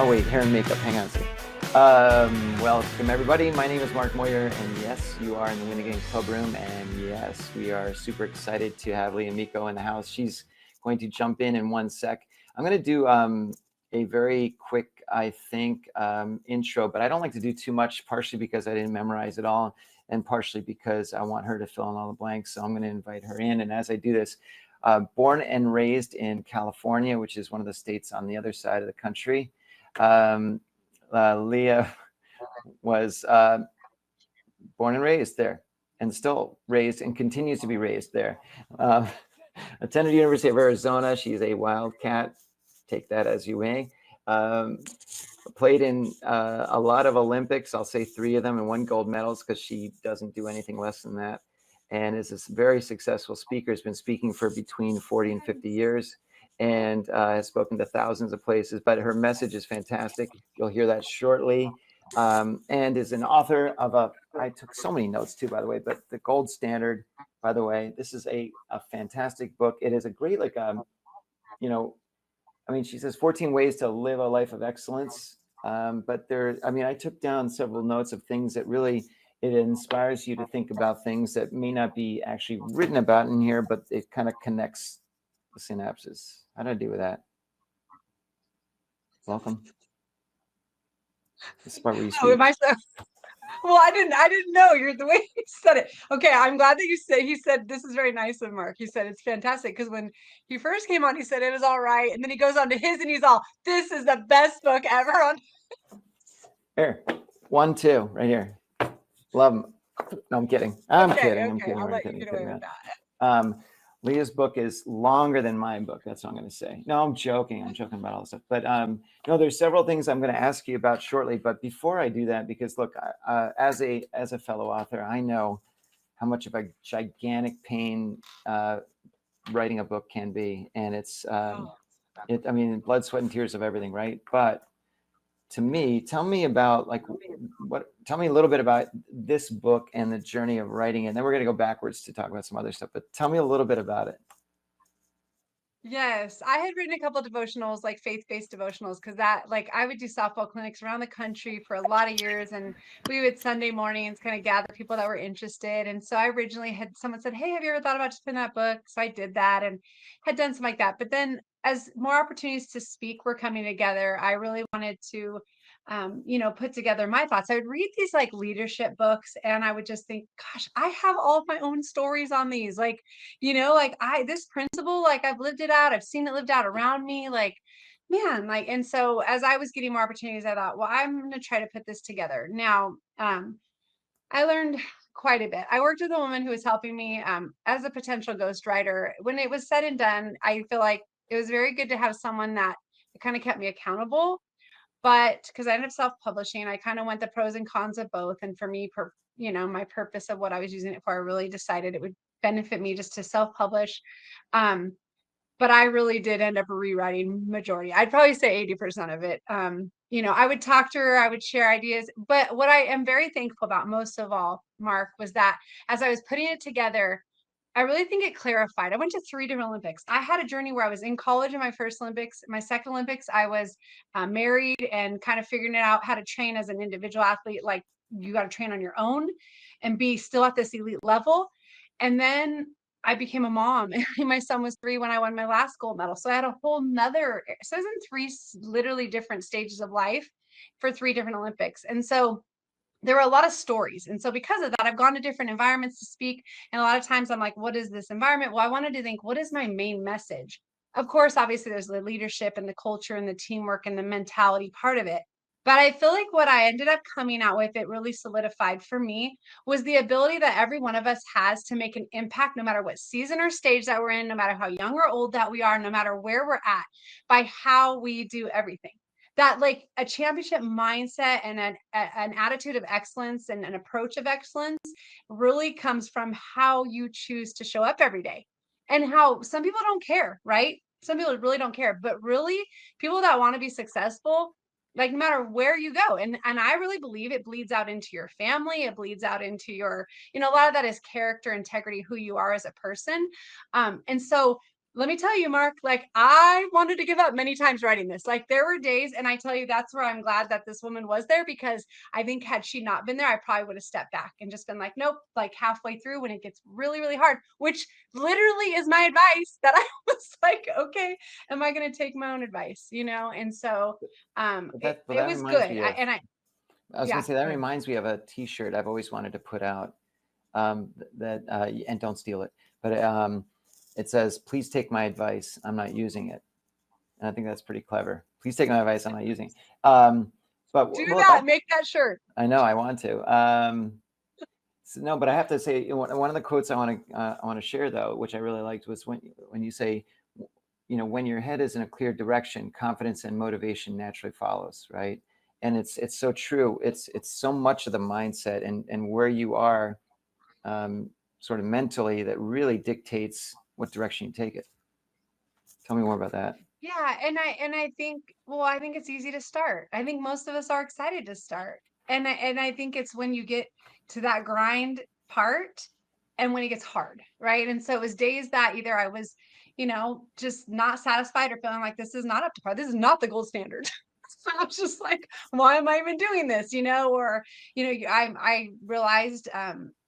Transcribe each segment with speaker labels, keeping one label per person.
Speaker 1: Oh wait, hair and makeup. Hang on a second. Welcome everybody. My name is Mark Moyer, and yes, you are in the Win Again Clubroom, and yes, we are super excited to have Leah Amico in the house. She's going to jump in 1 sec. I'm going to do a very quick, I think, intro, but I don't like to do too much, partially because I didn't memorize it all, and partially because I want her to fill in all the blanks. So I'm going to invite her in, and as I do this, born and raised in California, which is one of the states on the other side of the country. Leah was born and raised there, and still raised and continues to be raised there. Attended University of Arizona. She's a wildcat. Take that as you may. Played in a lot of Olympics. I'll say 3 of them and 1 gold medals, because she doesn't do anything less than that. And is a very successful speaker. Has been speaking for between 40 and 50 years. And has spoken to thousands of places, but her message is fantastic. You'll hear that shortly. And is an author of I took so many notes too, by the way, but The Gold Standard, by the way, this is a fantastic book. It is a great, she says 14 ways to live a life of excellence. But I took down several notes of things that really, it inspires you to think about things that may not be actually written about in here, but it kind of connects the synapses. How do I do with that? Welcome. This is part where you speak.
Speaker 2: Well, I didn't know you're the way you said it. Okay, I'm glad that he said this is very nice of Mark. He said it's fantastic, because when he first came on, he said it was all right, and then he goes on to his and he's all, this is the best book ever on.
Speaker 1: Here, 1, 2, right here. Love them. No, I'm kidding. I'm kidding.
Speaker 2: I'll let you get away with that.
Speaker 1: Leah's book is longer than my book. That's what I'm going to say. No, I'm joking. I'm joking about all this stuff. But there's several things I'm going to ask you about shortly. But before I do that, because look, as a fellow author, I know how much of a gigantic pain writing a book can be, and it's blood, sweat, and tears of everything, right? But to me, tell me about tell me a little bit about this book and the journey of writing it. And then we're going to go backwards to talk about some other stuff, but tell me a little bit about it.
Speaker 2: Yes, I had written a couple of devotionals, like faith-based devotionals, because I would do softball clinics around the country for a lot of years, and we would Sunday mornings kind of gather people that were interested. And so I originally had someone said, "Hey, have you ever thought about just putting that book?" So I did that and had done something like that. But then as more opportunities to speak were coming together, I really wanted to put together my thoughts. I would read these like leadership books, and I would just think, gosh, I have all of my own stories on these. This principle, like I've lived it out, I've seen it lived out around me, and so as I was getting more opportunities, I thought, well, I'm going to try to put this together. Now, I learned quite a bit. I worked with a woman who was helping me as a potential ghostwriter. When it was said and done, I feel like it was very good to have someone that kind of kept me accountable. But because I ended up self-publishing, I kind of went the pros and cons of both. And for me, my purpose of what I was using it for, I really decided it would benefit me just to self-publish. But I really did end up rewriting majority. I'd probably say 80% of it. I would talk to her, I would share ideas. But what I am very thankful about most of all, Mark, was that as I was putting it together, I really think it clarified. I went to 3 different Olympics. I had a journey where I was in college in my first Olympics. My second Olympics, I was married and kind of figuring it out how to train as an individual athlete. Like you got to train on your own and be still at this elite level. And then I became a mom, and my son was 3 when I won my last gold medal. So I had a whole nother, so I was in 3 literally different stages of life for 3 different Olympics. And so there were a lot of stories. And so because of that, I've gone to different environments to speak. And a lot of times I'm like, what is this environment? Well, I wanted to think, what is my main message? Of course, obviously there's the leadership and the culture and the teamwork and the mentality part of it. But I feel like what I ended up coming out with, it really solidified for me, was the ability that every one of us has to make an impact, no matter what season or stage that we're in, no matter how young or old that we are, no matter where we're at, by how we do everything. That like a championship mindset and an attitude of excellence and an approach of excellence really comes from how you choose to show up every day, and how some people don't care, right? Some people really don't care, but really people that want to be successful, like no matter where you go, and I really believe it bleeds out into your family, it bleeds out into your, a lot of that is character, integrity, who you are as a person. And so let me tell you, Mark, like I wanted to give up many times writing this. Like there were days, and I tell you, that's where I'm glad that this woman was there, because I think had she not been there, I probably would have stepped back and just been like, nope, like halfway through when it gets really, really hard, which literally is my advice that I was like, okay, am I going to take my own advice? And so
Speaker 1: But
Speaker 2: it
Speaker 1: that
Speaker 2: was
Speaker 1: reminds
Speaker 2: good.
Speaker 1: me of, I was going
Speaker 2: Yeah,
Speaker 1: to say, that
Speaker 2: good.
Speaker 1: reminds me of a t-shirt I've always wanted to put out, and don't steal it, but it says, please take my advice, I'm not using it. And I think that's pretty clever. Please take my advice, I'm not using it. But
Speaker 2: Do
Speaker 1: well,
Speaker 2: that. Make that shirt.
Speaker 1: I know I want to. So, no, but I have to say, one of the quotes I want to share though, which I really liked, was when you say, when your head is in a clear direction, confidence and motivation naturally follows, right? And it's so true. It's so much of the mindset and where you are, sort of mentally, that really dictates what direction you take it. Tell me more about that.
Speaker 2: Yeah, and I think, well, I think it's easy to start. I think most of us are excited to start. And I think it's when you get to that grind part and when it gets hard, right? And so it was days that either I was, just not satisfied or feeling like this is not up to par. This is not the gold standard. So I was just like, why am I even doing this? Or, I realized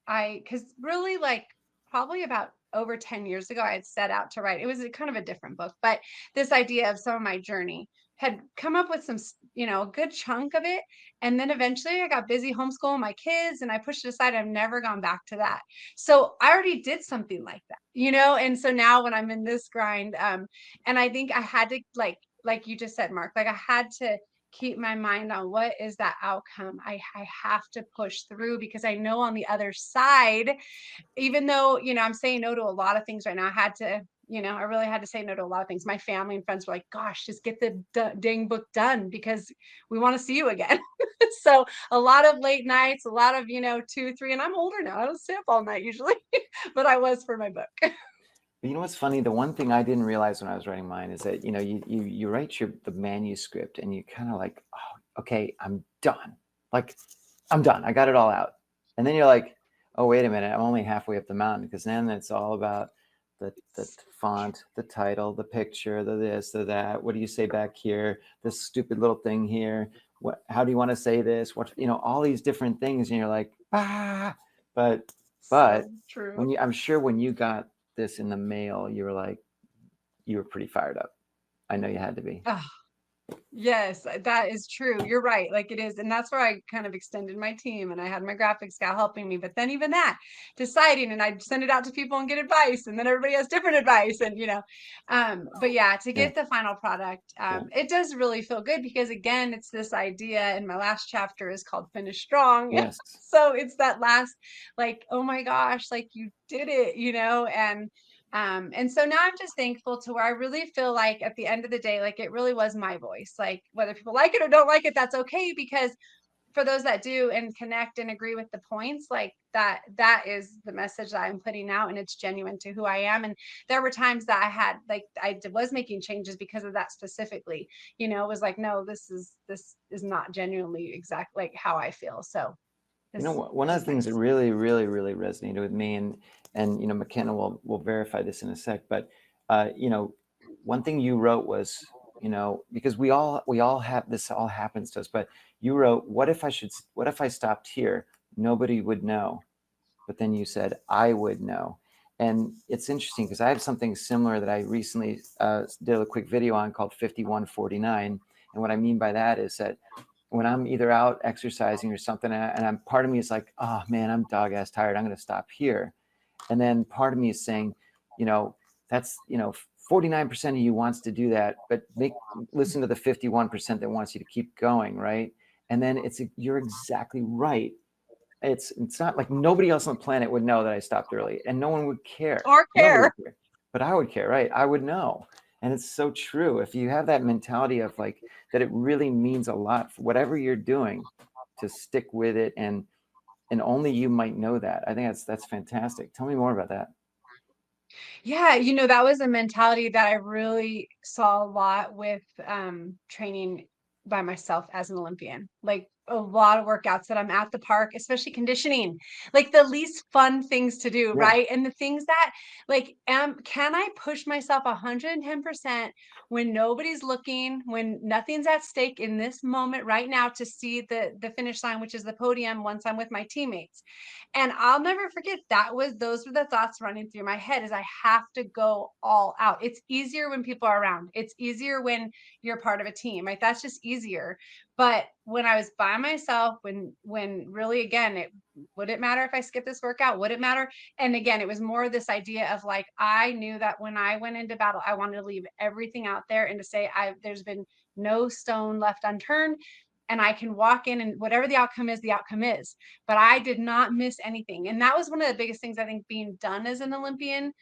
Speaker 2: because really like probably about over 10 years ago, I had set out to write. It was a kind of a different book, but this idea of some of my journey had come up with some, a good chunk of it. And then eventually I got busy homeschooling my kids and I pushed it aside. I've never gone back to that. So I already did something like that, and so now when I'm in this grind, and I think I had to like you just said, Mark, like I had to keep my mind on what is that outcome. I have to push through because I know on the other side, even though, I'm saying no to a lot of things right now, I had to, I really had to say no to a lot of things. My family and friends were like, gosh, just get the dang book done because we want to see you again. So a lot of late nights, a lot of, 2, 3, and I'm older now. I don't stay up all night usually, but I was for my book.
Speaker 1: You know what's funny? The one thing I didn't realize when I was writing mine is that, you write the manuscript and you kind of like, oh, okay, I'm done. Like, I'm done. I got it all out. And then you're like, oh, wait a minute, I'm only halfway up the mountain, because then it's all about the font, the title, the picture, the this, the that. What do you say back here? This stupid little thing here. How do you want to say this? All these different things. And you're like, ah, but
Speaker 2: So
Speaker 1: when
Speaker 2: true.
Speaker 1: I'm sure when you got this in the mail, you were pretty fired up. I know you had to be.
Speaker 2: Oh, yes, that is true. You're right. Like it is. And that's where I kind of extended my team and I had my graphics gal helping me. But then even that, deciding, and I'd send it out to people and get advice. And then everybody has different advice. And but yeah, to
Speaker 1: Yeah,
Speaker 2: get the final product,
Speaker 1: yeah.
Speaker 2: it does really feel good because again, it's this idea, and my last chapter is called Finish Strong.
Speaker 1: Yes.
Speaker 2: So it's that last, like, oh my gosh, like you did it, and so now I'm just thankful to where I really feel like at the end of the day, like it really was my voice. Like whether people like it or don't like it, that's okay. Because for those that do and connect and agree with the points, like that is the message that I'm putting out, and it's genuine to who I am. And there were times that I had like was making changes because of that specifically. It was like, no, this is not genuinely exact like how I feel. So this
Speaker 1: One of
Speaker 2: is
Speaker 1: the things that
Speaker 2: nice.
Speaker 1: really, really, really resonated with me, and McKenna will verify this in a sec, but one thing you wrote was, because we all have this, all happens to us, but you wrote, what if I stopped here? Nobody would know. But then you said, I would know. And it's interesting because I have something similar that I recently did a quick video on called 5149. And what I mean by that is that when I'm either out exercising or something, and part of me is like, oh man, I'm dog ass tired, I'm going to stop here. And then part of me is saying, that's 49% of you wants to do that, but listen to the 51% that wants you to keep going, right? And then you're exactly right. It's not like nobody else on the planet would know that I stopped early, and no one would care.
Speaker 2: Or
Speaker 1: Nobody
Speaker 2: care.
Speaker 1: would care, but I would care, right? I would know. And it's so true. If you have that mentality of like that, it really means a lot for whatever you're doing to stick with it, and only you might know that. I think that's fantastic. Tell me more about that.
Speaker 2: Yeah, that was a mentality that I really saw a lot with training by myself as an Olympian. Like a lot of workouts that I'm at the park, especially conditioning, like the least fun things to do,
Speaker 1: Yeah.
Speaker 2: right? And the things that like, can I push myself 110% when nobody's looking, when nothing's at stake in this moment right now to see the finish line, which is the podium once I'm with my teammates. And I'll never forget those were the thoughts running through my head is I have to go all out. It's easier when people are around. It's easier when you're part of a team, right? That's just easier. But when I was by myself, when really again, would it matter if I skip this workout? Would it matter? And again, it was more this idea of like I knew that when I went into battle, I wanted to leave everything out there and to say there's been no stone left unturned. And I can walk in and whatever the outcome is, the outcome is. But I did not miss anything. And that was one of the biggest things I think being done as an Olympian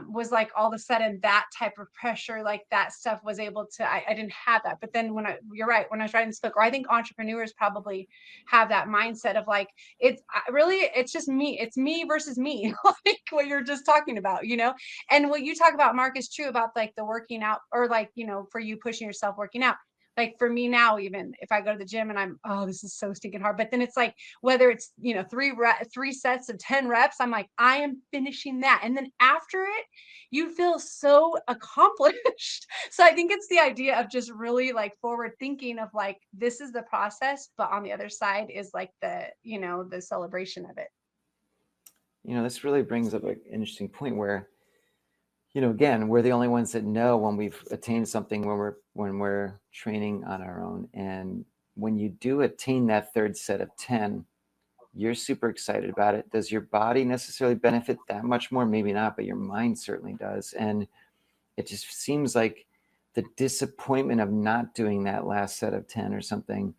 Speaker 2: was like all of a sudden that type of pressure, like that stuff was able to, I didn't have that. But then you're right, when I was writing this book, or I think entrepreneurs probably have that mindset of like, it's just me. It's me versus me, like what you're just talking about, and what you talk about, Mark, is true about like the working out or like, for you pushing yourself working out. Like for me now, even if I go to the gym and oh, this is so stinking hard. But then it's like, whether it's, three sets of 10 reps, I'm like, I am finishing that. And then after it, you feel so accomplished. So I think it's the idea of just really like forward thinking of like, this is the process, but on the other side is like the celebration of it.
Speaker 1: This really brings up an interesting point where, again, we're the only ones that know when we've attained something when we're training on our own. And when you do attain that third set of 10, you're super excited about it. Does your body necessarily benefit that much more? Maybe not, but your mind certainly does. And it just seems like the disappointment of not doing that last set of 10 or something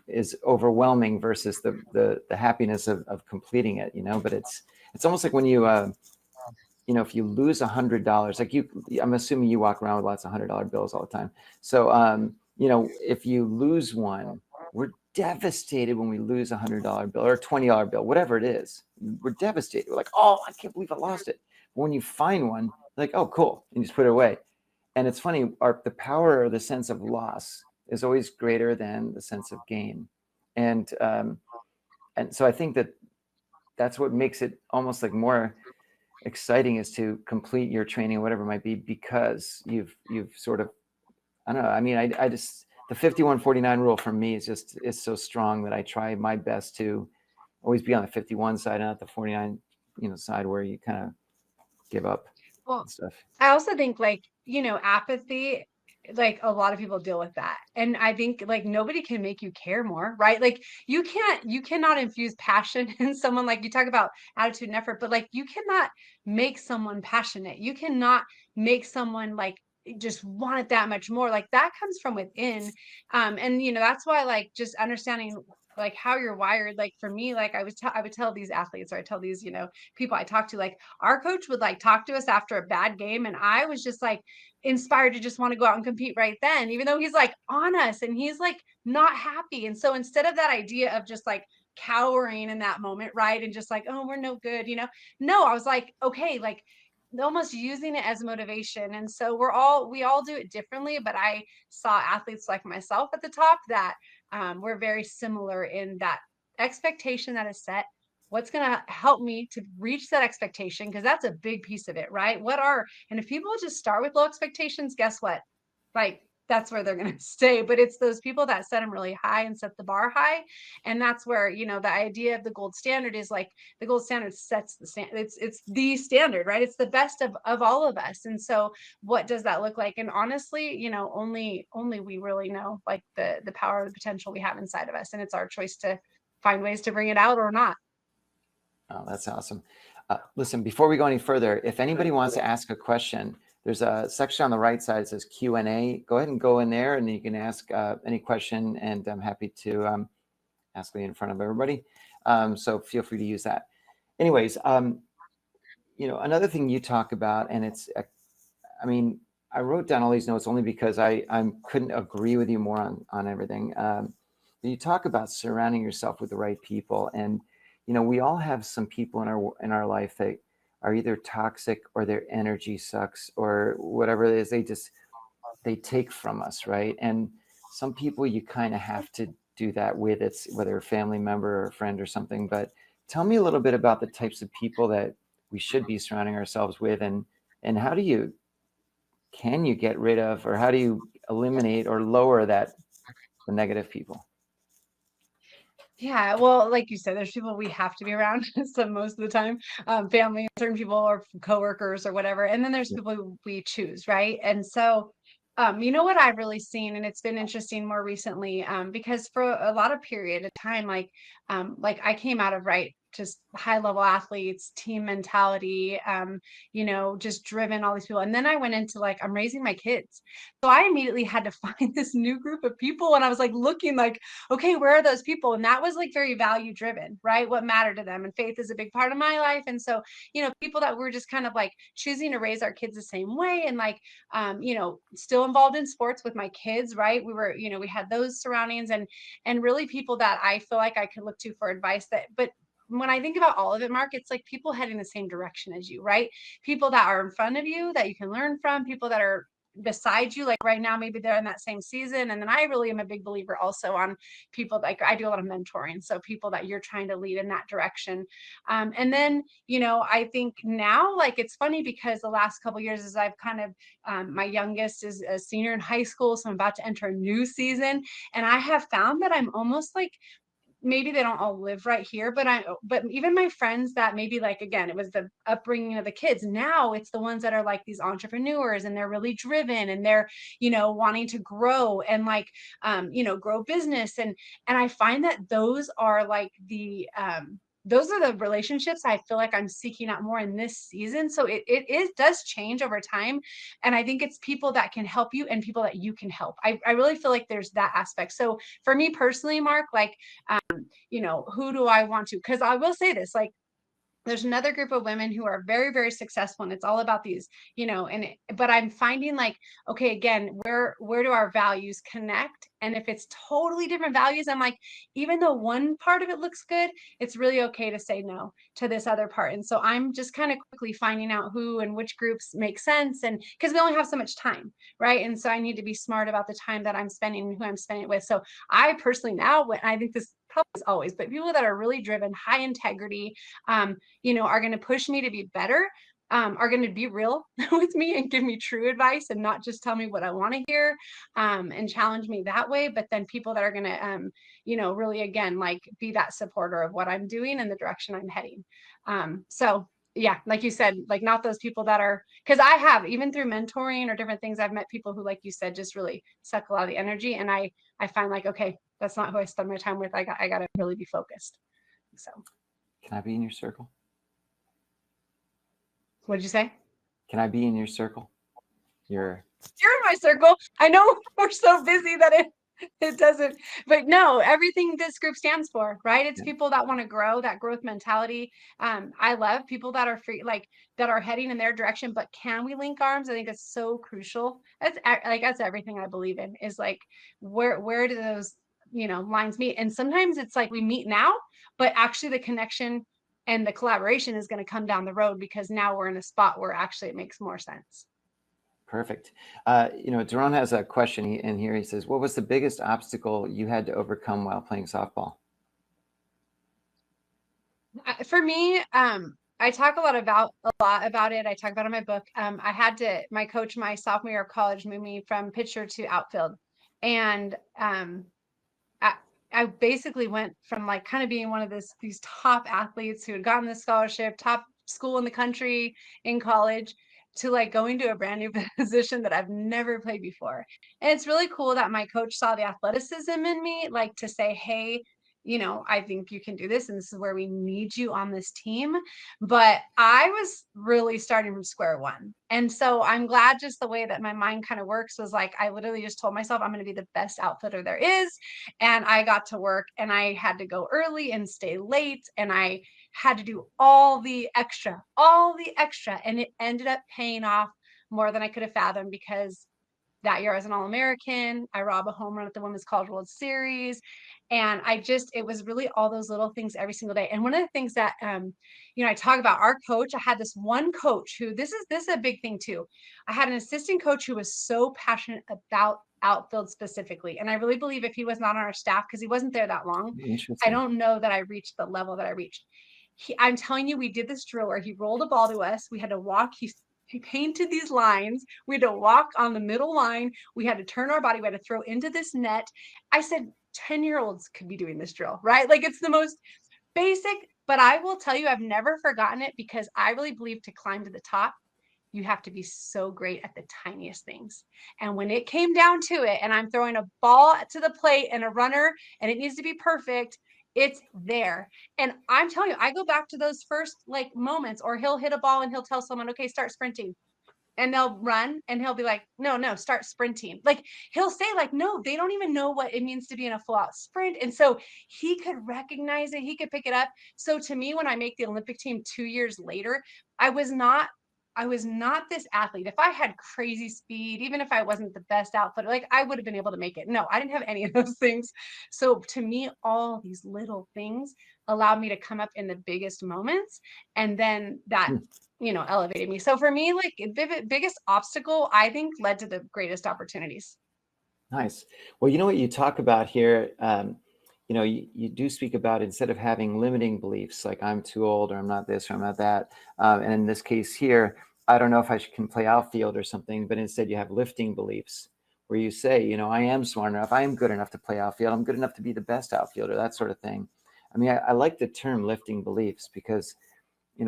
Speaker 1: is overwhelming versus the happiness of completing it, but it's almost like when you if you lose $100, like I'm assuming you walk around with lots of $100 bills all the time. So, if you lose one, we're devastated when we lose $100 bill or a $20 bill, whatever it is. We're devastated. We're like, oh, I can't believe I lost it. But when you find one, like, oh, cool, and you just put it away. And it's funny, the power or the sense of loss is always greater than the sense of gain. And so I think that's what makes it almost like more exciting is to complete your training, whatever it might be, because you've sort of, I don't know. I mean, I just, the 51-49 rule for me is so strong that I try my best to always be on the 51 side and not the 49, side where you kind of give up and stuff.
Speaker 2: I also think like, apathy, like a lot of people deal with that. And I think like nobody can make you care more, right? Like you cannot infuse passion in someone. Like you talk about attitude and effort, but like you cannot make someone passionate. You cannot make someone like just want it that much more. Like that comes from within. And that's why like just understanding like how you're wired. Like for me, like I would tell these athletes, or I tell these, people I talk to, like our coach would like talk to us after a bad game. And I was just like inspired to just want to go out and compete right then, even though he's like on us and he's like not happy. And so instead of that idea of just like cowering in that moment, right, and just like, oh, we're no good, no, I was like, okay, like almost using it as motivation. And so we all do it differently, but I saw athletes like myself at the top that we're very similar in that expectation that is set. What's going to help me to reach that expectation? Because that's a big piece of it, right? And if people just start with low expectations, guess what? Like that's where they're going to stay. But it's those people that set them really high and set the bar high. And that's where, the idea of the gold standard is like the gold standard sets the standard. It's the standard, right? It's the best of all of us. And so what does that look like? And honestly, only we really know like the power, the potential we have inside of us. And it's our choice to find ways to bring it out or not.
Speaker 1: Oh, that's awesome. Listen, before we go any further, if anybody wants to ask a question, there's a section on the right side that says Q&A. Go ahead and go in there and you can ask any question, and I'm happy to ask it in front of everybody. So feel free to use that. Anyways, another thing you talk about, and it's, I mean, I wrote down all these notes only because I couldn't agree with you more on everything. You talk about surrounding yourself with the right people, and we all have some people in our life that are either toxic or their energy sucks or whatever it is. They take from us, right? And some people you kind of have to do that with, it's whether a family member or a friend or something. But tell me a little bit about the types of people that we should be surrounding ourselves with, and how can you get rid of, or how do you eliminate or lower the negative people?
Speaker 2: Yeah, well, like you said, there's people we have to be around so most of the time, family, certain people or coworkers or whatever. And then there's people we choose, right? And so, you know what I've really seen, and it's been interesting more recently, because for a lot of period of time, like I came out of just high level athletes, team mentality, just driven all these people. And then I went into like, I'm raising my kids. So I immediately had to find this new group of people. And I was like looking like, okay, where are those people? And that was like very value driven, right? What mattered to them. And faith is a big part of my life. And so, people that were just kind of like choosing to raise our kids the same way, and like, still involved in sports with my kids, right? We were, we had those surroundings, and really people that I feel like I could look to for advice but when I think about all of it, Mark, it's like people heading the same direction as you, right? People that are in front of you that you can learn from, people that are beside you, like right now, maybe they're in that same season. And then I really am a big believer also on people, like I do a lot of mentoring. So people that you're trying to lead in that direction. And then, I think now, like, it's funny because the last couple of years as I've kind of, my youngest is a senior in high school. So I'm about to enter a new season. And I have found that I'm almost like, maybe they don't all live right here, but even my friends that maybe, like, again, it was the upbringing of the kids. Now it's the ones that are like these entrepreneurs, and they're really driven, and they're, wanting to grow and like, grow business. And I find that those are like those are the relationships I feel like I'm seeking out more in this season. So it does change over time. And I think it's people that can help you and people that you can help. I really feel like there's that aspect. So for me personally, Mark, like, who do I want to? Because I will say this, like, there's another group of women who are very, very successful, and it's all about these, but I'm finding like, okay, again, where do our values connect? And if it's totally different values, I'm like, even though one part of it looks good, it's really okay to say no to this other part. And so I'm just kind of quickly finding out who and which groups make sense. And because we only have so much time, right? And so I need to be smart about the time that I'm spending and who I'm spending it with. So I personally now, when I think this probably is always, but people that are really driven, high integrity, are going to push me to be better, are going to be real with me and give me true advice and not just tell me what I want to hear, and challenge me that way. But then people that are going to, really, again, like, be that supporter of what I'm doing and the direction I'm heading. So yeah, like you said, like, not those people that are, because I have, even through mentoring or different things, I've met people who, like you said, just really suck a lot of the energy. And I find like, okay, that's not who I spend my time with. I got to really be focused. So.
Speaker 1: Can I be in your circle?
Speaker 2: What'd you say?
Speaker 1: Can I be in your circle?
Speaker 2: You're in my circle. I know we're so busy that it doesn't, but no, everything this group stands for, right? It's people that want to grow, that growth mentality. I love people that are free, like, that are heading in their direction, but can we link arms? I think it's so crucial. That's everything I believe in, is like, where do those, lines meet? And sometimes it's like we meet now, but actually the connection and the collaboration is going to come down the road, because now we're in a spot where actually it makes more sense.
Speaker 1: Perfect. Daron has a question in here. He says, what was the biggest obstacle you had to overcome while playing softball?
Speaker 2: For me, I talk a lot about it. I talk about it in my book. My coach, my sophomore year of college, moved me from pitcher to outfield. And I basically went from like kind of being one of these top athletes who had gotten the scholarship, top school in the country in college, to like going to a brand new position that I've never played before. And it's really cool that my coach saw the athleticism in me, like, to say, hey, I think you can do this, and this is where we need you on this team. But I was really starting from square one. And so I'm glad just the way that my mind kind of works was like, I literally just told myself I'm going to be the best outfitter there is. And I got to work, and I had to go early and stay late, and I had to do all the extra, and it ended up paying off more than I could have fathomed, because that year I was an All-American. I robbed a home run at the Women's College World Series. And it was really all those little things every single day. And one of the things that, I talk about our coach, I had this one coach who, this is a big thing too. I had an assistant coach who was so passionate about outfield specifically. And I really believe if he was not on our staff, because he wasn't there that long, I
Speaker 1: Interesting.
Speaker 2: don't know that I reached the level that I reached. I'm telling you, we did this drill where he rolled a ball to us. We had to walk. He painted these lines. We had to walk on the middle line. We had to turn our body. We had to throw into this net. I said, 10-year-olds could be doing this drill, right? Like, it's the most basic, but I will tell you, I've never forgotten it, because I really believe to climb to the top, you have to be so great at the tiniest things. And when it came down to it, and I'm throwing a ball to the plate and a runner, and it needs to be perfect, it's there. And I'm telling you, I go back to those first like moments, or he'll hit a ball and he'll tell someone, okay, start sprinting. And they'll run and he'll be like, no, start sprinting. Like, he'll say like, no, they don't even know what it means to be in a full out sprint. And so he could recognize it. He could pick it up. So to me, when I make the Olympic team 2 years later, I was not this athlete. If I had crazy speed, even if I wasn't the best outfitter, like, I would have been able to make it. No, I didn't have any of those things. So to me, all these little things allowed me to come up in the biggest moments. And then that, elevated me. So for me, like, the biggest obstacle, I think, led to the greatest opportunities.
Speaker 1: Nice. Well, you know what you talk about here, you do speak about, instead of having limiting beliefs like I'm too old, or I'm not this, or I'm not that. And in this case here, I don't know if I can play outfield or something, but instead you have lifting beliefs where you say, I am smart enough. I am good enough to play outfield. I'm good enough to be the best outfielder, that sort of thing. I mean, I like the term lifting beliefs, because,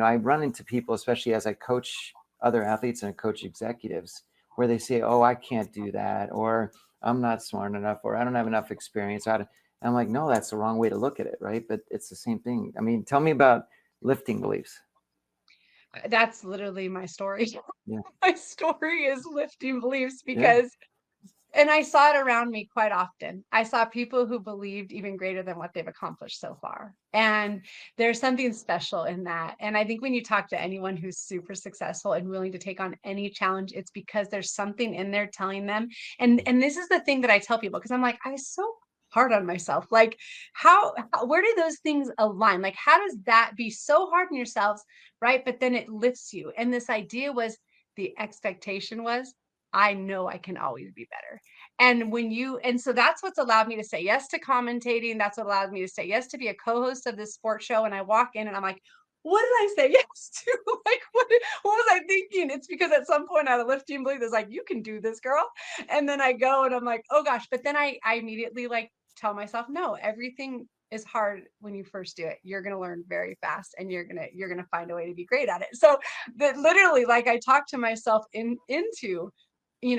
Speaker 1: I run into people, especially as I coach other athletes and I coach executives, where they say, oh, I can't do that, or I'm not smart enough, or I don't have enough experience. I'm like, no, that's the wrong way to look at it, right? But it's the same thing. I mean, tell me about lifting beliefs.
Speaker 2: That's literally my story.
Speaker 1: Yeah.
Speaker 2: My story is lifting beliefs,
Speaker 1: Yeah.
Speaker 2: because and I saw it around me quite often. I saw people who believed even greater than what they've accomplished so far. And there's something special in that. And I think when you talk to anyone who's super successful and willing to take on any challenge, it's because there's something in there telling them. And this is the thing that I tell people, because I'm like, I was so hard on myself. Like, where do those things align? Like, how does that be so hard on yourselves, right? But then it lifts you. And this idea was, the expectation was, I know I can always be better. And so that's what's allowed me to say yes to commentating. That's what allowed me to say yes to be a co-host of this sports show. And I walk in and I'm like, what did I say yes to? Like, what was I thinking? It's because at some point I had a lifting belief that's like, you can do this, girl. And then I go and I'm like, oh gosh. But then I immediately like tell myself, no, everything is hard when you first do it. You're going to learn very fast, and you're going to find a way to be great at it. So that literally, like, I talk to myself into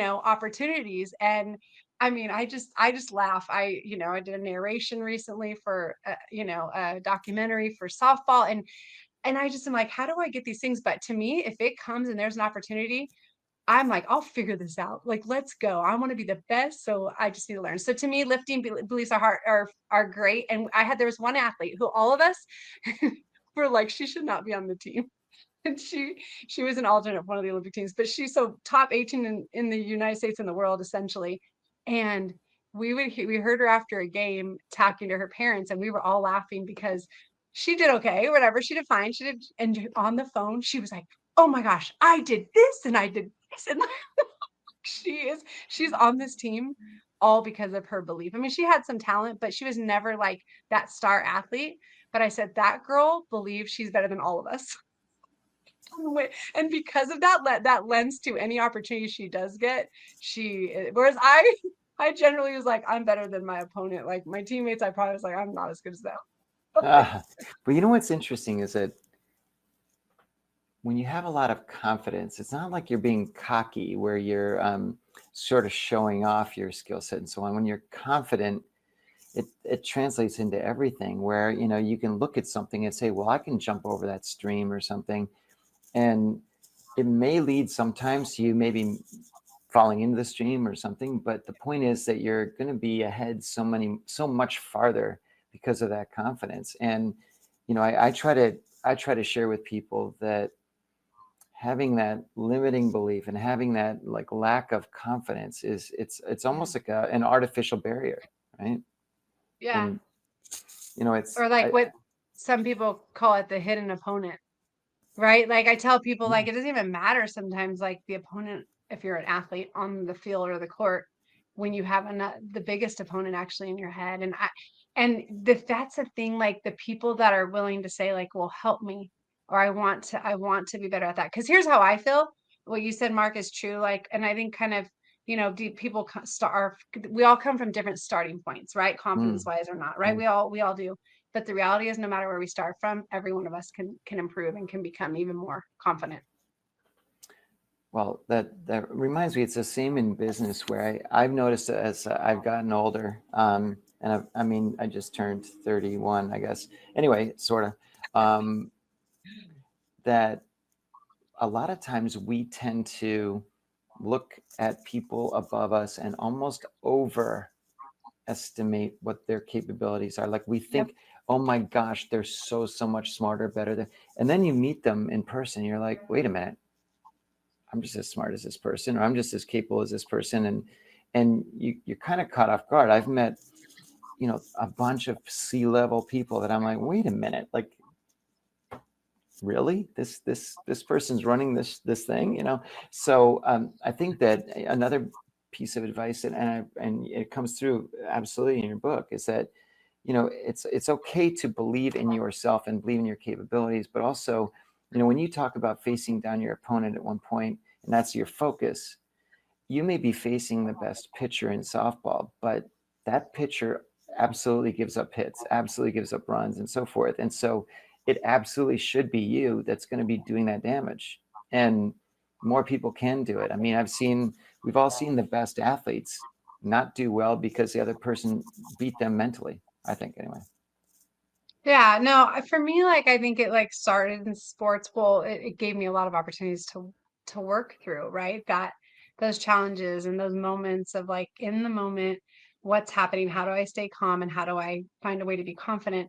Speaker 2: opportunities. And I mean, I just laugh. I did a narration recently for a documentary for softball, and I just am like, how do I get these things? But to me, if it comes and there's an opportunity, I'm like, I'll figure this out. Like, let's go. I want to be the best, so I just need to learn. So to me, lifting beliefs are great. And there was one athlete who all of us were like, she should not be on the team. And she was an alternate of one of the Olympic teams, but she's so top 18 in the United States and the world, essentially. And we heard her after a game talking to her parents, and we were all laughing because she did okay, whatever. She did fine. She did, and on the phone, she was like, oh my gosh, I did this and I did this. And she's on this team all because of her belief. I mean, she had some talent, but she was never like that star athlete. But I said, that girl believes she's better than all of us. And because of that lends to any opportunity she does get. Whereas I generally was like, I'm better than my opponent. Like, my teammates, I probably was like, I'm not as good as them.
Speaker 1: But you know what's interesting is that when you have a lot of confidence, it's not like you're being cocky, where you're sort of showing off your skill set and so on. When you're confident, it translates into everything, where you can look at something and say, well, I can jump over that stream or something. And it may lead sometimes to you maybe falling into the stream or something, but the point is that you're going to be ahead so much farther because of that confidence. And I try to share with people that having that limiting belief and having that like lack of confidence it's almost like an artificial barrier, right?
Speaker 2: Yeah.
Speaker 1: And it's
Speaker 2: Or like what some people call it, the hidden opponent. Right? Like, I tell people, like, it doesn't even matter sometimes, like, the opponent, if you're an athlete on the field or the court, when you have the biggest opponent actually in your head. That's the thing, like the people that are willing to say like, well, help me, or I want to be better at that. Cause here's how I feel. What you said, Mark, is true. Like, and I think kind of, people we all come from different starting points, right? Confidence
Speaker 1: Mm,
Speaker 2: wise or not, right?
Speaker 1: mm.
Speaker 2: We all do. But the reality is no matter where we start from, every one of us can improve and can become even more confident.
Speaker 1: Well, that reminds me, it's the same in business where I've noticed as I've gotten older, and I mean, I just turned 31, I guess. Anyway, sort of, that a lot of times we tend to look at people above us and almost overestimate what their capabilities are. Like we
Speaker 2: Yep.
Speaker 1: think, oh my gosh, they're so much smarter, better than, and then you meet them in person, you're like, wait a minute, I'm just as smart as this person, or I'm just as capable as this person, and you're kind of caught off guard. I've met, a bunch of C-level people that I'm like, wait a minute, like really, this person's running this thing, So I think that another piece of advice, and it comes through absolutely in your book, is that it's okay to believe in yourself and believe in your capabilities, but also, when you talk about facing down your opponent at one point, and that's your focus, you may be facing the best pitcher in softball, but that pitcher absolutely gives up hits, absolutely gives up runs, and so forth. And so it absolutely should be you that's going to be doing that damage. And more people can do it. I mean, we've all seen the best athletes not do well because the other person beat them mentally, I think, anyway.
Speaker 2: Yeah, no, for me, like I think it like started in sports. Well, it gave me a lot of opportunities to work through, right? That those challenges and those moments of like in the moment, what's happening, how do I stay calm and how do I find a way to be confident?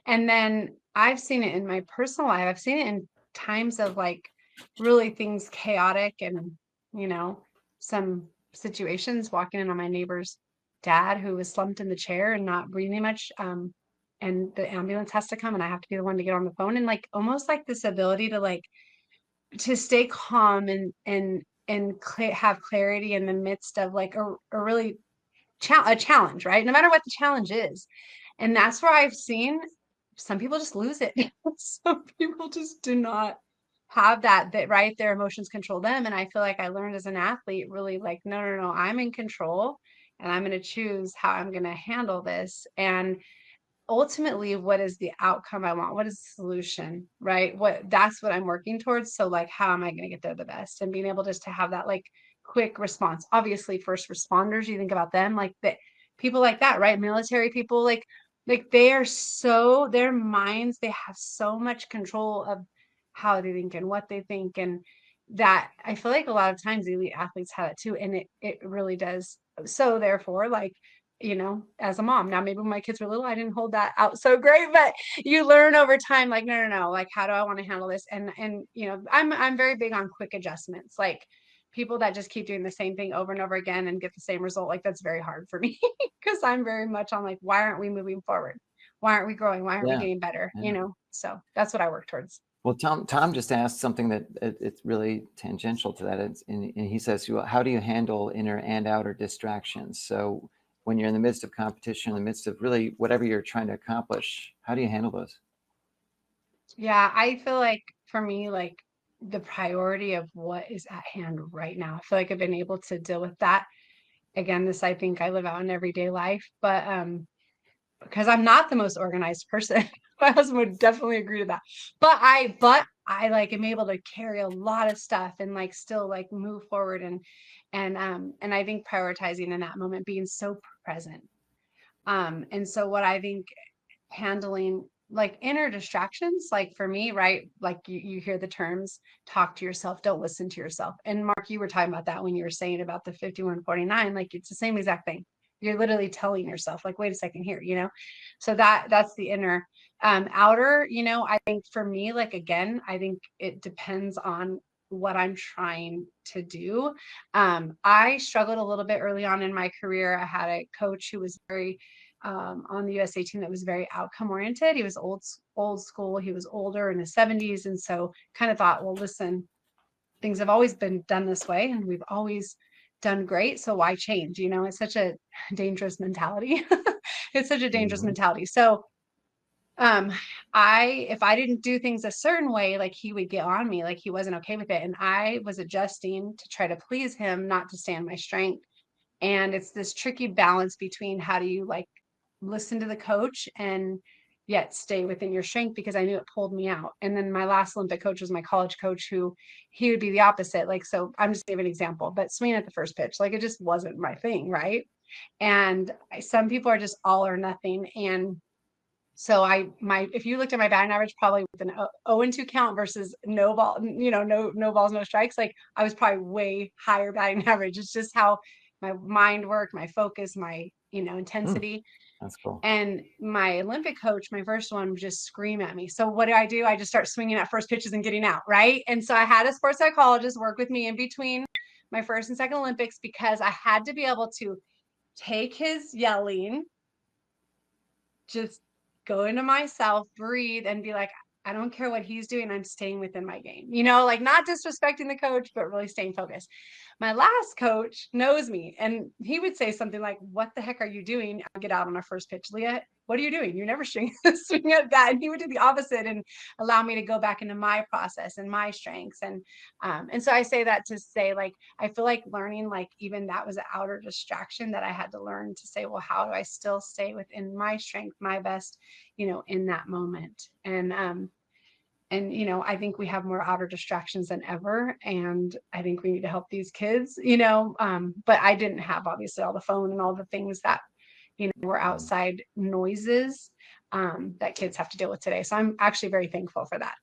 Speaker 2: And then I've seen it in my personal life. I've seen it in times of like really things chaotic and, you know, some situations walking in on my neighbor's dad who was slumped in the chair and not breathing much. And the ambulance has to come and I have to be the one to get on the phone, and like almost like this ability to like to stay calm and have clarity in the midst of like a really a challenge, right? No matter what the challenge is. And that's where I've seen some people just lose it. Some people just do not have that, right? Their emotions control them. And I feel like I learned as an athlete really like, no, I'm in control and I'm going to choose how I'm going to handle this. And ultimately, what is the outcome I want? What is the solution, right? That's what I'm working towards. So like, how am I going to get there the best? And being able just to have that like quick response. Obviously, first responders, you think about them, like the people like that, right? Military people, like they are so, their minds, they have so much control of how they think and what they think. And that I feel like a lot of times elite athletes have it too. And it really does. So therefore, like, as a mom. Now, maybe when my kids were little, I didn't hold that out so great, but you learn over time, like, no, like, how do I want to handle this? And I'm very big on quick adjustments. Like people that just keep doing the same thing over and over again and get the same result, like that's very hard for me because I'm very much on like, why aren't we moving forward? Why aren't we growing? Why aren't we
Speaker 1: Yeah.
Speaker 2: getting better?
Speaker 1: Yeah.
Speaker 2: So that's what I work towards.
Speaker 1: Well, Tom just asked something that it's really tangential to that. And he says, well, how do you handle inner and outer distractions? So when you're in the midst of competition, in the midst of really whatever you're trying to accomplish, how do you handle those?
Speaker 2: Yeah, I feel like for me, like the priority of what is at hand right now, I feel like I've been able to deal with that. Again, this I think I live out in everyday life, but because I'm not the most organized person. My husband would definitely agree to that. But I like am able to carry a lot of stuff and like still like move forward and I think prioritizing in that moment, being so present. And so what I think handling like inner distractions, like for me, right? Like you hear the terms, talk to yourself, don't listen to yourself. And Mark, you were talking about that when you were saying about the 5149, like it's the same exact thing. You're literally telling yourself, like, wait a second here, So that's the inner. Outer, I think for me, like again, I think it depends on what I'm trying to do. I struggled a little bit early on in my career. I had a coach who was very on the USA team that was very outcome oriented. He was old school. He was older in his 70s. And so kind of thought, well, listen, things have always been done this way. And we've always done great. So why change? You know, it's such a dangerous mentality. It's such a dangerous
Speaker 1: Mhm.
Speaker 2: mentality. So if I didn't do things a certain way, like he would get on me, like he wasn't okay with it. And I was adjusting to try to please him, not to stay on my strength. And it's this tricky balance between how do you like listen to the coach and yet stay within your strength, because I knew it pulled me out. And then my last Olympic coach was my college coach, who he would be the opposite. Like, so I'm just giving an example, but swinging at the first pitch, like it just wasn't my thing. Right. And some people are just all or nothing. And so if you looked at my batting average, probably with an 0-2 count versus no ball, no balls, no strikes, like I was probably way higher batting average. It's just how my mind worked, my focus, my,
Speaker 1: Mm,
Speaker 2: intensity.
Speaker 1: that's cool.
Speaker 2: And my Olympic coach, my first one, would just scream at me. So what do? I just start swinging at first pitches and getting out, right? And so I had a sports psychologist work with me in between my first and second Olympics, because I had to be able to take his yelling, just go into myself, breathe, and be like, I don't care what he's doing. I'm staying within my game, like not disrespecting the coach, but really staying focused. My last coach knows me, and he would say something like, what the heck are you doing? I get out on a first pitch. Leah, what are you doing? You never swing at that. And he would do the opposite and allow me to go back into my process and my strengths. And so I say that to say, like, I feel like learning, like, even that was an outer distraction that I had to learn to say, well, how do I still stay within my strength, my best, in that moment? And I think we have more outer distractions than ever, and I think we need to help these kids, but I didn't have obviously all the phone and all the things that were
Speaker 1: Mhm.
Speaker 2: outside noises that kids have to deal with today. So I'm actually very thankful for that.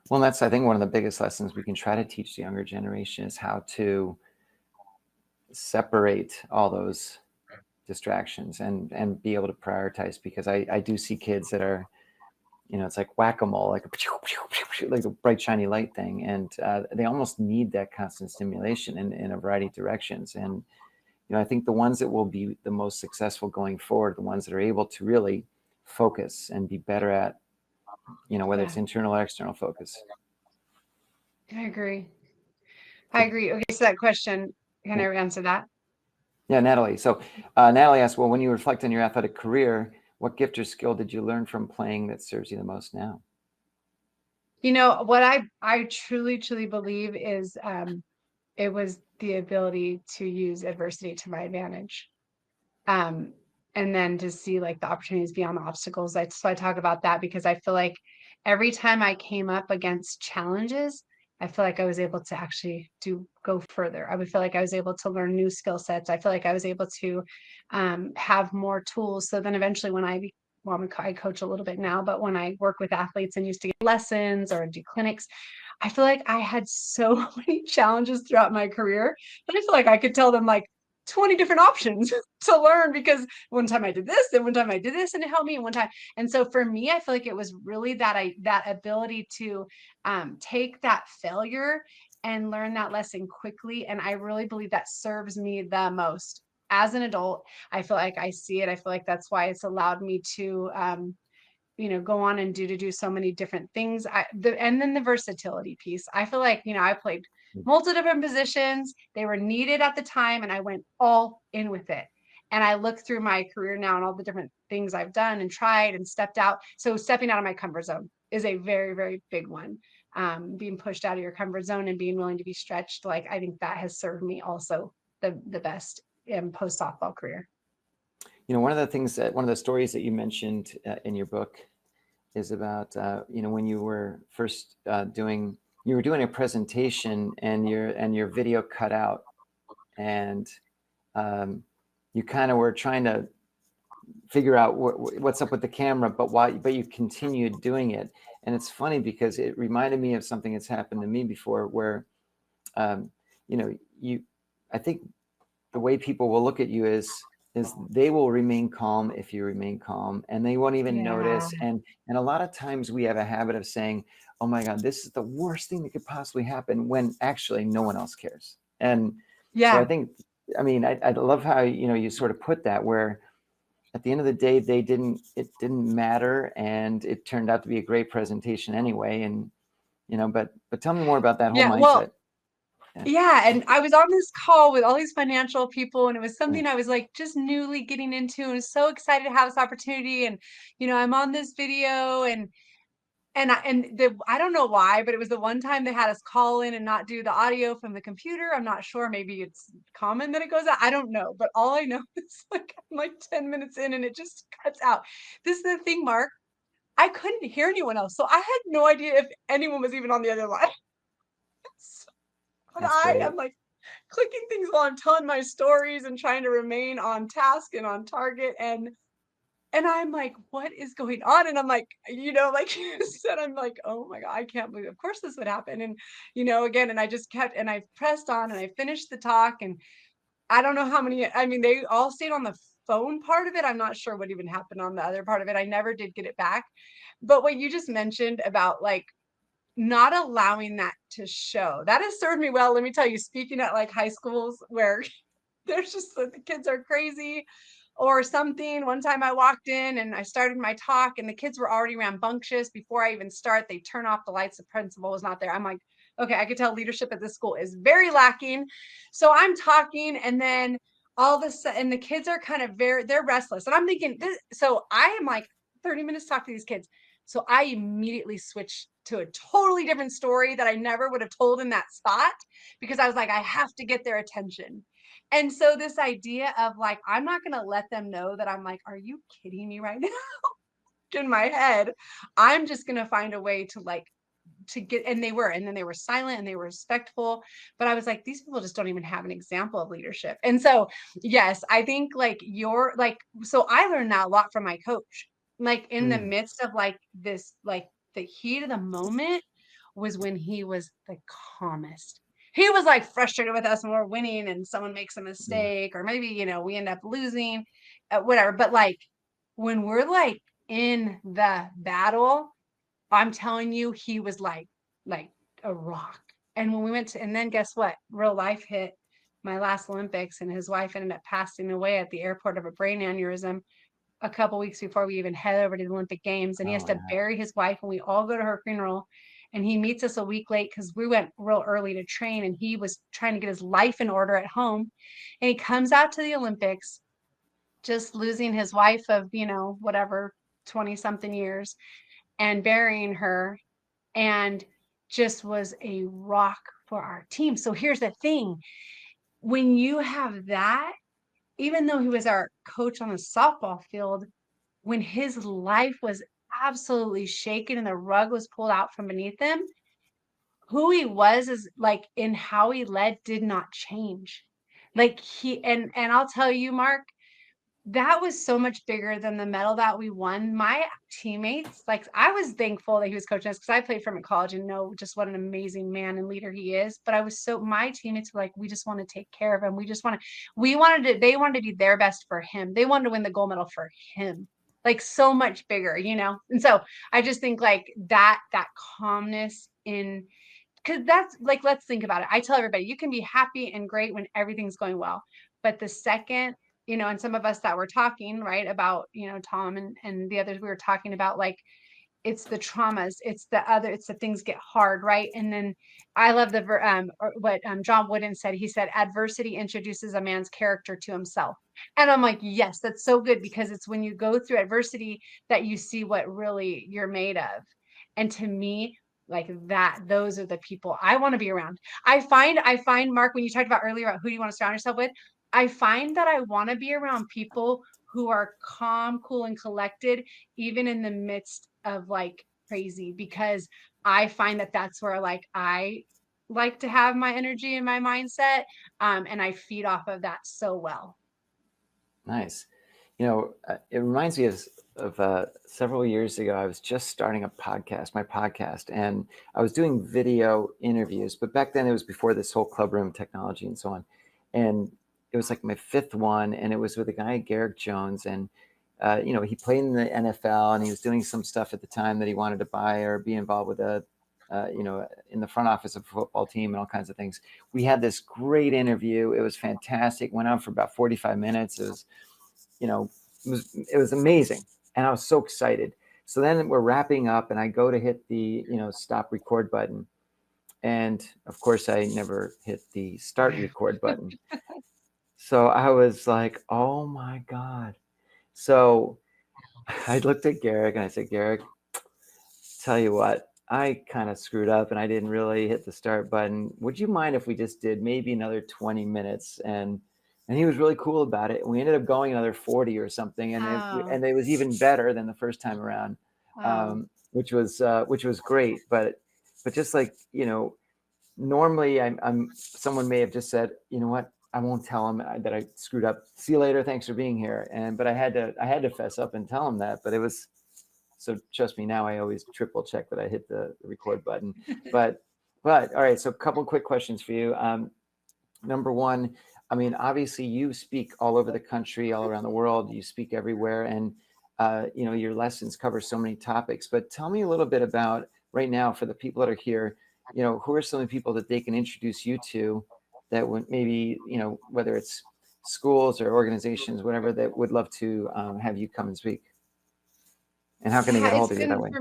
Speaker 1: Well, that's, I think, one of the biggest lessons we can try to teach the younger generation is how to separate all those distractions and be able to prioritize, because I do see kids that are, it's like whack-a-mole, like a bright shiny light thing, and they almost need that constant stimulation in a variety of directions. And I think the ones that will be the most successful going forward, the ones that are able to really focus and be better at, whether
Speaker 2: Yeah,
Speaker 1: it's internal or external focus.
Speaker 2: I agree. I
Speaker 1: So,
Speaker 2: agree. Okay, so that question, can I answer that?
Speaker 1: yeah, Natalie. So Natalie asked, well, when you reflect on your athletic career, what gift or skill did you learn from playing that serves you the most now?
Speaker 2: What I truly, truly believe is it was the ability to use adversity to my advantage. Um, and then to see like the opportunities beyond the obstacles. So I talk about that because I feel like every time I came up against challenges, I feel like I was able to actually go further. I would feel like I was able to learn new skill sets. I feel like I was able to have more tools. So then eventually I coach a little bit now, but when I work with athletes and used to get lessons or do clinics, I feel like I had so many challenges throughout my career that I feel like I could tell them like 20 different options to learn, because one time I did this, and one time I did this, and it helped me, and one time. And so for me, I feel like it was really that ability to take that failure and learn that lesson quickly. And I really believe that serves me the most as an adult. I feel like I see it. I feel like that's why it's allowed me to go on and do so many different things. And then the versatility piece. I feel like, I played multiple different positions. They were needed at the time, and I went all in with it. And I look through my career now and all the different things I've done and tried and stepped out. So stepping out of my comfort zone is a very, very big one. Being pushed out of your comfort zone and being willing to be stretched. Like, I think that has served me also the best in post softball career.
Speaker 1: One of the stories that you mentioned in your book is about, when you were first you were doing a presentation and your video cut out, and you kind of were trying to figure out what's up with the camera, but you continued doing it. And it's funny because it reminded me of something that's happened to me before, where, um, I think the way people will look at you is they will remain calm if you remain calm, and they won't even
Speaker 2: Yeah.
Speaker 1: notice. And a lot of times we have a habit of saying, oh my God, this is the worst thing that could possibly happen, when actually no one else cares. And so I
Speaker 2: Yeah.
Speaker 1: think, I love how, you sort of put that, where at the end of the day, it didn't matter. And it turned out to be a great presentation anyway. And, but tell me more about that whole
Speaker 2: Yeah. Well,
Speaker 1: mindset.
Speaker 2: Yeah, and I was on this call with all these financial people, and it was something I was like just newly getting into, and was so excited to have this opportunity. And I'm on this video, I don't know why, but it was the one time they had us call in and not do the audio from the computer. I'm not sure. Maybe it's common that it goes out. I don't know. But all I know is like I'm like 10 minutes in and it just cuts out. This is the thing, Mark. I couldn't hear anyone else. So I had no idea if anyone was even on the other line. But
Speaker 1: That's
Speaker 2: I
Speaker 1: great.
Speaker 2: am like clicking things while I'm telling my stories and trying to remain on task and on target. And I'm like, what is going on? And I'm like, like you said, I'm like, oh my God, I can't believe, of course this would happen. And, again, and I just kept, and I pressed on and I finished the talk. And I don't know how many, I mean, they all stayed on the phone part of it. I'm not sure what even happened on the other part of it. I never did get it back. But what you just mentioned about like not allowing that to show, that has served me well. Let me tell you, speaking at like high schools where there's just the kids are crazy or something. One time I walked in and I started my talk and the kids were already rambunctious before I even start. They turn off the lights. The principal was not there. I'm like, okay, I could tell leadership at this school is very lacking. So I'm talking and then all of a sudden the kids are kind of they're restless. And I'm thinking this, so I am like 30 minutes to talk to these kids. So I immediately switched to a totally different story that I never would have told in that spot because I was like, I have to get their attention. And so this idea of like, I'm not going to let them know that I'm like, are you kidding me right now? In my head, I'm just going to find a way to like, to get, and then they were silent and they were respectful. But I was like, these people just don't even have an example of leadership. And so, yes, I think like so I learned that a lot from my coach, like in the
Speaker 1: Mm,
Speaker 2: midst of like this, like the heat of the moment was when he was the calmest. He was like frustrated with us when we're winning and someone makes a
Speaker 1: yeah.
Speaker 2: mistake, or maybe, we end up losing, whatever. But like when we're like in the battle, I'm telling you, he was like a rock. And when we went to, and then guess what? Real life hit my last Olympics, and his wife ended up passing away at the airport of a brain aneurysm a couple weeks before we even head over to the Olympic Games. And he has
Speaker 1: Oh
Speaker 2: to
Speaker 1: yeah.
Speaker 2: bury his wife, and we all go to her funeral. And he meets us a week late because we went real early to train, and he was trying to get his life in order at home. And he comes out to the Olympics, just losing his wife of, whatever, 20 something years, and burying her, and just was a rock for our team. So here's the thing, when you have that, even though he was our coach on the softball field, when his life was absolutely shaken and the rug was pulled out from beneath him, who he was is like in how he led did not change. Like and I'll tell you, Mark, that was so much bigger than the medal that we won. My teammates, like I was thankful that he was coaching us because I played for him at college and know just what an amazing man and leader he is. But my teammates were like, we just want to take care of him. They wanted to be their best for him. They wanted to win the gold medal for him. Like so much bigger, And so I just think like that calmness in, because that's like, let's think about it. I tell everybody, you can be happy and great when everything's going well. But the second, and some of us that were talking, right, about, Tom and the others, we were talking about like, it's the traumas, it's the things get hard, right? And then I love what John Wooden said. He said, adversity introduces a man's character to himself. And I'm like, yes, that's so good, because it's when you go through adversity that you see what really you're made of. And to me, like that, those are the people I want to be around. I find, Mark, when you talked about earlier about who do you want to surround yourself with, I find that I want to be around people who are calm, cool, and collected, even in the midst of like crazy, because I find that that's where like I like to have my energy and my mindset, and I feed off of that so well.
Speaker 1: Nice. It reminds me of several years ago. I was just starting my podcast, and I was doing video interviews. But back then, it was before this whole Clubroom technology and so on. And it was like my fifth one, and it was with a guy, Garrick Jones, and he played in the NFL, and he was doing some stuff at the time that he wanted to buy or be involved with in the front office of a football team and all kinds of things. We had this great interview. It was fantastic. Went on for about 45 minutes. It was amazing. And I was so excited. So then we're wrapping up and I go to hit the, stop record button. And of course, I never hit the start record button. So I was like, oh my God. So I looked at Garrick and I said, Garrick, tell you what, I kind of screwed up and I didn't really hit the start button. Would you mind if we just did maybe another 20 minutes? And he was really cool about it. And we ended up going another 40 or something. And it was even better than the first time around, which was great. But just like, normally I'm someone may have just said, you know what, I won't tell him that I screwed up. See you later. Thanks for being here. But I had to fess up and tell him that. But it was, so trust me, now I always triple check that I hit the record button. But all right. So a couple quick questions for you. Number one, I mean, obviously you speak all over the country, all around the world. You speak everywhere, and your lessons cover so many topics. But tell me a little bit about right now for the people that are here. Who are some of the people that they can introduce you to that would maybe, whether it's schools or organizations, whatever, that would love to have you come and speak. And how can they get a hold of you that way?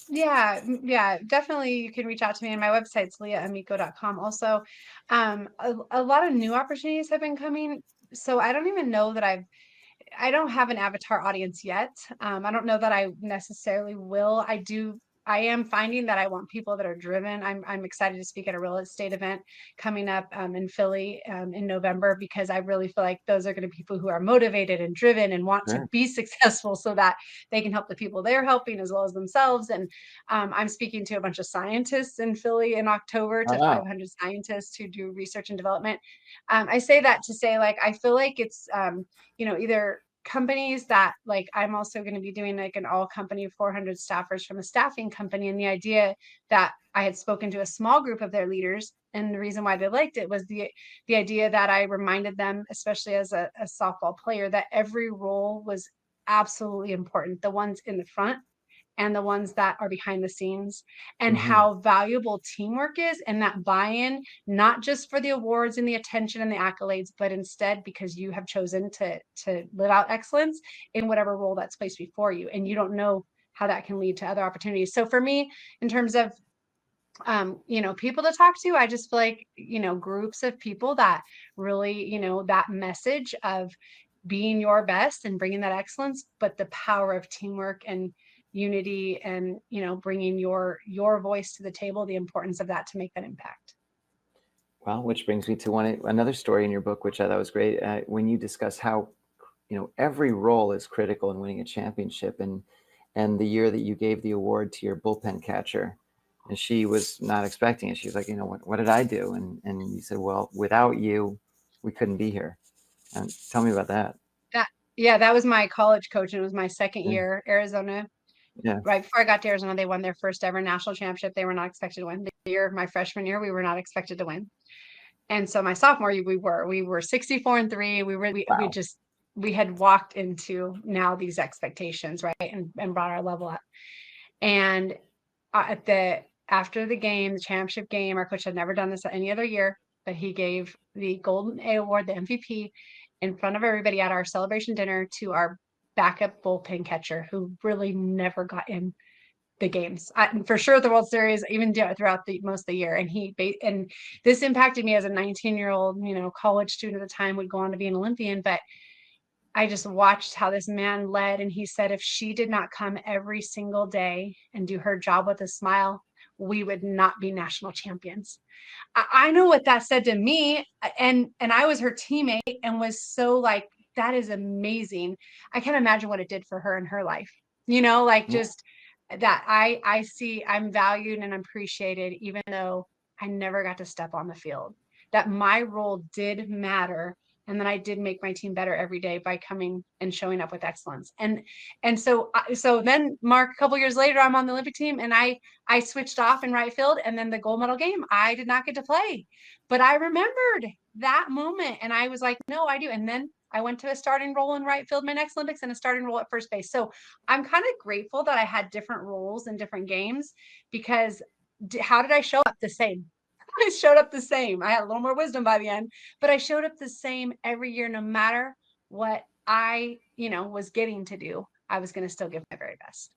Speaker 2: Yeah, definitely. You can reach out to me, and my website's leahamico.com. Also, a lot of new opportunities have been coming. So I don't even know that I don't have an avatar audience yet. I don't know that I necessarily will. I am finding that I want people that are driven. I'm excited to speak at a real estate event coming up in Philly in November, because I really feel like those are going to be people who are motivated and driven and want to be successful so that they can help the people they're helping as well as themselves. And I'm speaking to a bunch of scientists in Philly in October, to 500 scientists who do research and development. I say that to say, like, I feel like it's either companies that, like, I'm also going to be doing like an all company 400 staffers from a staffing company. And the idea that I had spoken to a small group of their leaders, and the reason why they liked it was the idea that I reminded them, especially as a softball player, that every role was absolutely important, the ones in the front and the ones that are behind the scenes, and how valuable teamwork is, and that buy-in, not just for the awards and the attention and the accolades, but instead because you have chosen to live out excellence in whatever role that's placed before you, and you don't know how that can lead to other opportunities. So for me, in terms of people to talk to, I just feel like, groups of people that really, that message of being your best and bringing that excellence, but the power of teamwork and unity, and bringing your voice to the table, the importance of that to make that impact.
Speaker 1: Well, which brings me to another story in your book, which I thought was great, when you discuss how every role is critical in winning a championship, and the year that you gave the award to your bullpen catcher, and she was not expecting it. She was like, what did I do? And you said, well, without you, we couldn't be here. And tell me about that.
Speaker 2: That was my college coach, and it was my second year, Arizona.
Speaker 1: Yeah.
Speaker 2: Right before I got to Arizona, they won their first ever national championship. They were not expected to win. The year, my freshman year, we were not expected to win. And so my sophomore year, we were 64-3. We had walked into now these expectations, right, and brought our level up. And after the game, the championship game, our coach had never done this any other year, but he gave the Golden A Award, the MVP, in front of everybody at our celebration dinner to our backup bullpen catcher, who really never got in the games, for sure, the World Series, even throughout the most of the year. And this impacted me as a 19-year-old, college student at the time, would go on to be an Olympian. But I just watched how this man led, and he said if she did not come every single day and do her job with a smile, we would not be national champions. I know what that said to me, and I was her teammate, and was so like, that is amazing. I can't imagine what it did for her in her life. Just that I see I'm valued and appreciated, even though I never got to step on the field. That my role did matter, and then I did make my team better every day by coming and showing up with excellence. And so then, Mark, a couple years later, I'm on the Olympic team, and I switched off in right field, and then the gold medal game, I did not get to play, but I remembered that moment, and I was like, no, I do. And then I went to a starting role in right field my next Olympics, and a starting role at first base. So I'm kind of grateful that I had different roles in different games, because how did I show up? The same. I showed up the same. I had a little more wisdom by the end, but I showed up the same every year, no matter what I, was getting to do. I was going to still give my very best.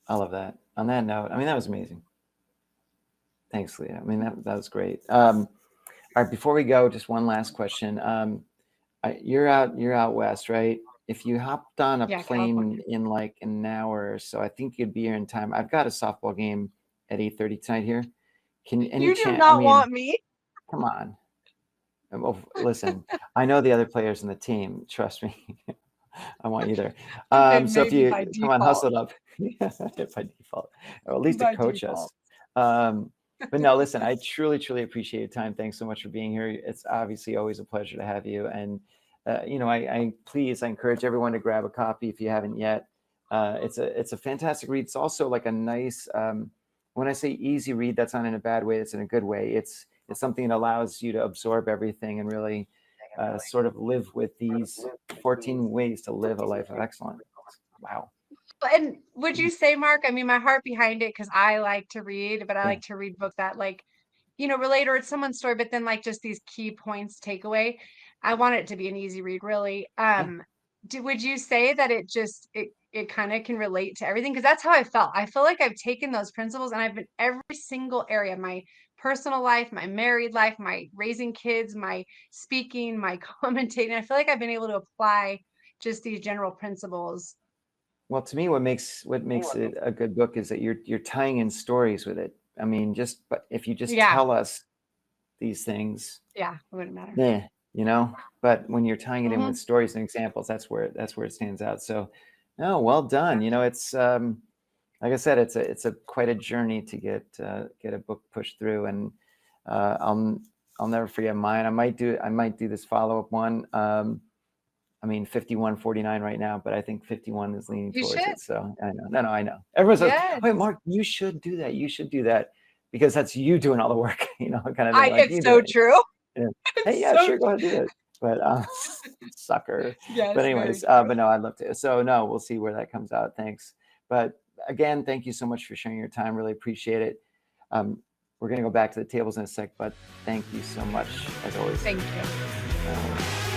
Speaker 1: I love that. On that note, I mean, that was amazing. Thanks, Leah. I mean, that was great. All right, before we go, just one last question. You're out west, right? If you hopped on a plane
Speaker 2: California.
Speaker 1: in like an hour or so, I think you'd be here in time. I've got a softball game at 8:30 tonight here.
Speaker 2: You do not want me.
Speaker 1: Come on. Well, listen, I know the other players in the team. Trust me. I want you there. So if you come on, hustle it up. By default, or at least to coach us. But no, listen, I truly, truly appreciate your time. Thanks so much for being here. It's obviously always a pleasure to have you. And, I encourage everyone to grab a copy if you haven't yet. It's a fantastic read. It's also like a nice, when I say easy read, that's not in a bad way. It's in a good way. It's something that allows you to absorb everything and really sort of live with these 14 ways to live a life of excellence. Wow.
Speaker 2: And would you say, Mark, I mean, my heart behind it, because I like to read, but I like to read books that relate, or it's someone's story, but then like just these key points takeaway. I want it to be an easy read, really. Would you say that it kind of can relate to everything? Because that's how I felt. I feel like I've taken those principles and I've been every single area, my personal life, my married life, my raising kids, my speaking, my commentating. I feel like I've been able to apply just these general principles.
Speaker 1: Well, to me, what makes it a good book is that you're tying in stories with it. I mean, but if you just tell us these things,
Speaker 2: it wouldn't matter.
Speaker 1: But when you're tying it in with stories and examples, that's where it stands out. So, no, well done. It's like I said, it's a quite a journey to get a book pushed through, and I'll never forget mine. I might do this follow-up one. 51-49 right now, but I think 51 is leaning towards it. So I know. No, I know. Everyone says, "Wait, Mark, you should do that. You should do that," because that's you doing all the work. Kind of thing.
Speaker 2: It's so true.
Speaker 1: Hey, yeah, sure, go ahead, do it. But sucker.
Speaker 2: Yes,
Speaker 1: but anyways, but no, I'd love to. So no, we'll see where that comes out. Thanks. But again, thank you so much for sharing your time. Really appreciate it. We're gonna go back to the tables in a sec, but thank you so much as always.
Speaker 2: Thank you.